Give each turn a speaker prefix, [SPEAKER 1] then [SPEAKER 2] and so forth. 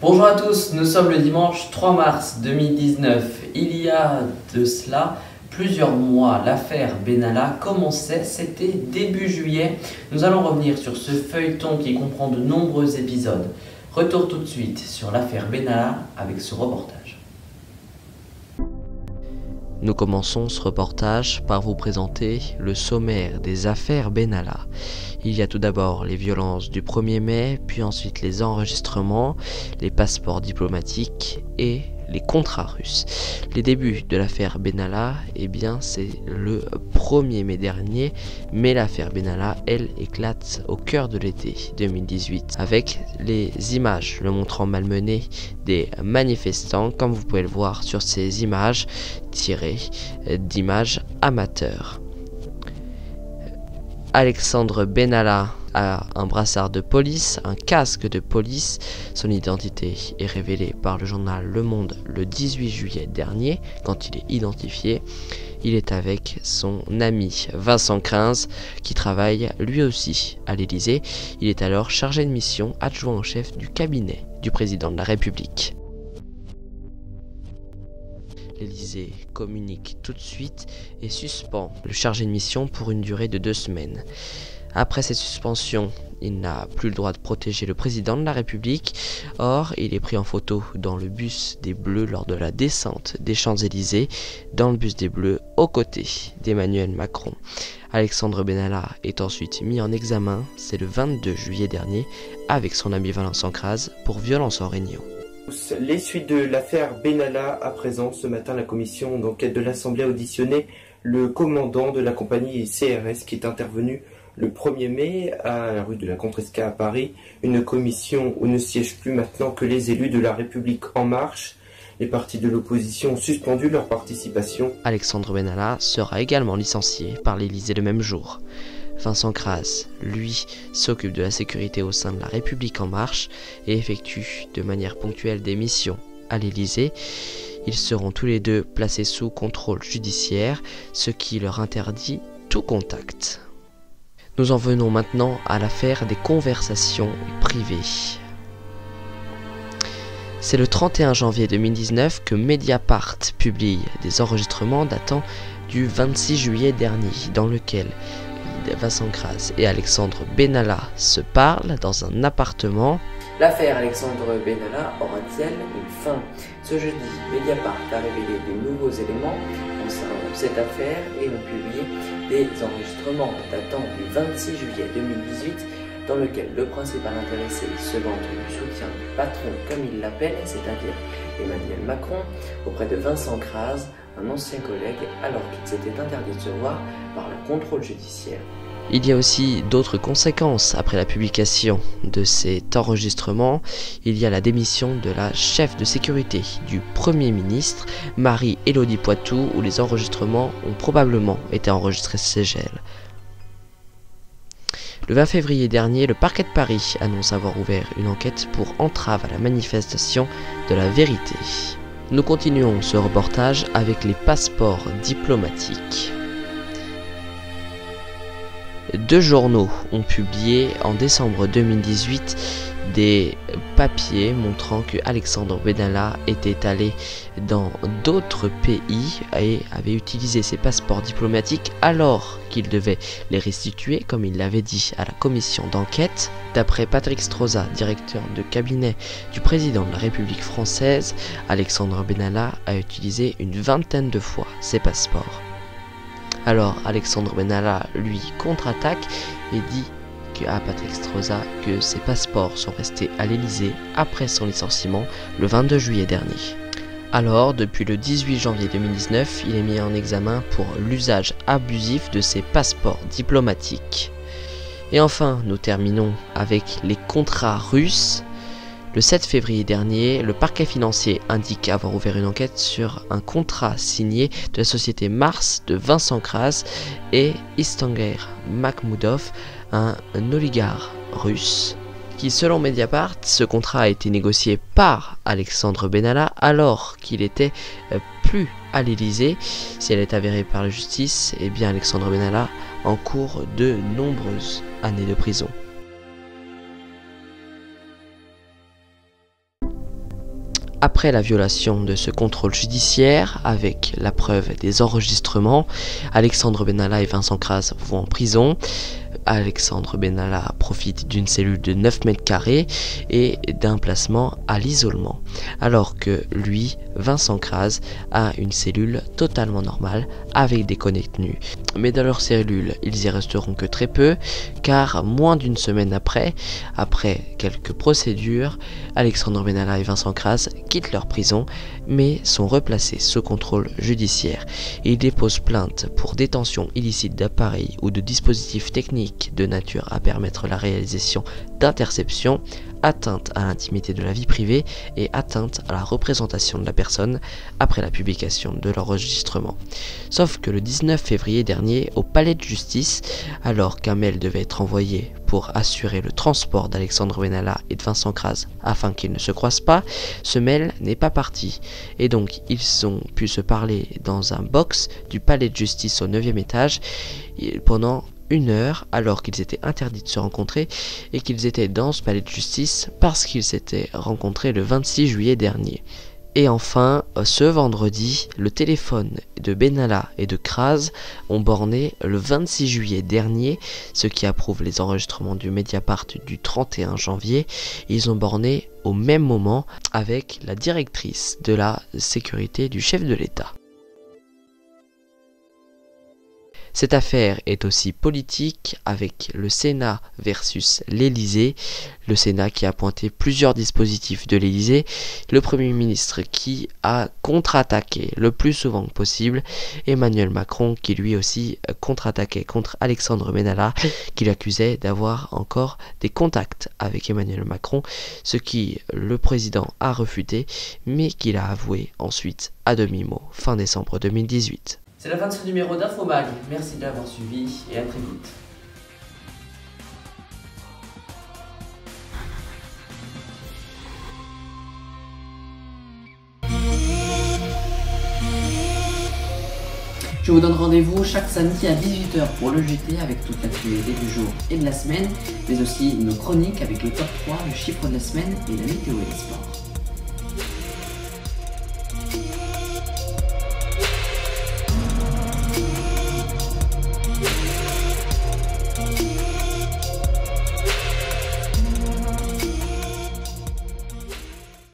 [SPEAKER 1] Bonjour à tous, nous sommes le dimanche 3 mars 2019. Il y a de cela plusieurs mois, l'affaire Benalla commençait, c'était début juillet. Nous allons revenir sur ce feuilleton qui comprend de nombreux épisodes. Retour tout de suite sur l'affaire Benalla avec ce reportage.
[SPEAKER 2] Nous commençons ce reportage par vous présenter le sommaire des affaires Benalla. Il y a tout d'abord les violences du 1er mai, puis ensuite les enregistrements, les passeports diplomatiques et les contrats russes. Les débuts de l'affaire Benalla, eh bien c'est le 1er mai dernier, mais l'affaire Benalla, elle, éclate au cœur de l'été 2018, avec les images le montrant malmené des manifestants, comme vous pouvez le voir sur ces images tirées d'images amateurs. Alexandre Benalla a un brassard de police, un casque de police. Son identité est révélée par le journal Le Monde le 18 juillet dernier, quand il est identifié. Il est avec son ami Vincent Crins, qui travaille lui aussi à l'Élysée. Il est alors chargé de mission, adjoint en chef du cabinet du président de la République. L'Élysée communique tout de suite et suspend le chargé de mission pour une durée de 2 semaines. Après cette suspension, il n'a plus le droit de protéger le président de la République. Or, il est pris en photo dans le bus des Bleus lors de la descente des Champs-Élysées, dans le bus des Bleus, aux côtés d'Emmanuel Macron. Alexandre Benalla est ensuite mis en examen, c'est le 22 juillet dernier, avec son ami Vincent Crins pour violence en réunion.
[SPEAKER 3] Les suites de l'affaire Benalla. À présent, ce matin, la commission d'enquête de l'Assemblée a auditionné le commandant de la compagnie CRS qui est intervenu le 1er mai à la rue de la Contresca à Paris. Une commission où ne siègent plus maintenant que les élus de la République En Marche. Les partis de l'opposition ont suspendu leur participation.
[SPEAKER 2] Alexandre Benalla sera également licencié par l'Élysée le même jour. Vincent Crins, lui, s'occupe de la sécurité au sein de la République En Marche et effectue de manière ponctuelle des missions à l'Élysée. Ils seront tous les deux placés sous contrôle judiciaire, ce qui leur interdit tout contact. Nous en venons maintenant à l'affaire des conversations privées. C'est le 31 janvier 2019 que Mediapart publie des enregistrements datant du 26 juillet dernier, dans lequel Vincent Crins et Alexandre Benalla se parlent dans un appartement.
[SPEAKER 1] L'affaire Alexandre Benalla aura-t-elle une fin? Ce jeudi, Mediapart a révélé de nouveaux éléments concernant cette affaire et ont publié des enregistrements datant du 26 juillet 2018 dans lequel le principal intéressé se vante du soutien du patron, comme il l'appelle, c'est-à-dire Emmanuel Macron, auprès de Vincent Crins, un ancien collègue, alors qu'il s'était interdit de se voir par le contrôle judiciaire.
[SPEAKER 2] Il y a aussi d'autres conséquences après la publication de cet enregistrement. Il y a la démission de la chef de sécurité du Premier ministre, Marie-Élodie Poitou, où les enregistrements ont probablement été enregistrés chez elle. Le 20 février dernier, le parquet de Paris annonce avoir ouvert une enquête pour entrave à la manifestation de la vérité. Nous continuons ce reportage avec les passeports diplomatiques. 2 journaux ont publié en décembre 2018 des papiers montrant que Alexandre Benalla était allé dans d'autres pays et avait utilisé ses passeports diplomatiques alors qu'il devait les restituer, comme il l'avait dit à la commission d'enquête. D'après Patrick Stroza, directeur de cabinet du président de la République française, Alexandre Benalla a utilisé une 20aine de fois ses passeports. Alors Alexandre Benalla, lui, contre-attaque et dit à Patrick Stroza que ses passeports sont restés à l'Élysée après son licenciement le 22 juillet dernier. Alors, depuis le 18 janvier 2019, il est mis en examen pour l'usage abusif de ses passeports diplomatiques. Et enfin, nous terminons avec les contrats russes. Le 7 février dernier, le parquet financier indique avoir ouvert une enquête sur un contrat signé de la société Mars de Vincent Crins et Istanguer Makhmoudov, un oligarque russe, qui selon Mediapart, ce contrat a été négocié par Alexandre Benalla alors qu'il était plus à l'Élysée. Si elle est avérée par la justice, eh bien Alexandre Benalla encourt de nombreuses années de prison. Après la violation de ce contrôle judiciaire, avec la preuve des enregistrements, Alexandre Benalla et Vincent Kras vont en prison. Alexandre Benalla profite d'une cellule de 9 mètres carrés et d'un placement à l'isolement, alors que lui, Vincent Kras, a une cellule totalement normale avec des détenus. Mais dans leur cellule, ils y resteront que très peu, car moins d'une semaine après quelques procédures, Alexandre Benalla et Vincent Kras quittent leur prison, mais sont replacés sous contrôle judiciaire. Ils déposent plainte pour détention illicite d'appareils ou de dispositifs techniques de nature à permettre la réalisation d'interceptions, atteinte à l'intimité de la vie privée et atteinte à la représentation de la personne après la publication de l'enregistrement. Sauf que le 19 février dernier, au palais de justice, alors qu'un mail devait être envoyé pour assurer le transport d'Alexandre Benalla et de Vincent Kras afin qu'ils ne se croisent pas, ce mail n'est pas parti. Et donc ils ont pu se parler dans un box du palais de justice au 9e étage pendant 1 heure, alors qu'ils étaient interdits de se rencontrer et qu'ils étaient dans ce palais de justice parce qu'ils s'étaient rencontrés le 26 juillet dernier. Et enfin, ce vendredi, le téléphone de Benalla et de Kras ont borné le 26 juillet dernier, ce qui approuve les enregistrements du Mediapart du 31 janvier. Ils ont borné au même moment avec la directrice de la sécurité du chef de l'État. Cette affaire est aussi politique avec le Sénat versus l'Élysée. Le Sénat qui a pointé plusieurs dispositifs de l'Élysée. Le Premier ministre qui a contre-attaqué le plus souvent possible. Emmanuel Macron qui lui aussi contre-attaquait contre Alexandre Benalla, qui l'accusait d'avoir encore des contacts avec Emmanuel Macron, ce qui le président a refuté, mais qu'il a avoué ensuite à demi-mot fin décembre 2018.
[SPEAKER 1] C'est la fin de ce numéro d'Infomag. Merci de l'avoir suivi et à très vite. Je vous donne rendez-vous chaque samedi à 18h pour le JT avec toute l'actualité du jour et de la semaine, mais aussi nos chroniques avec le top 3, le chiffre de la semaine et la météo et les sports.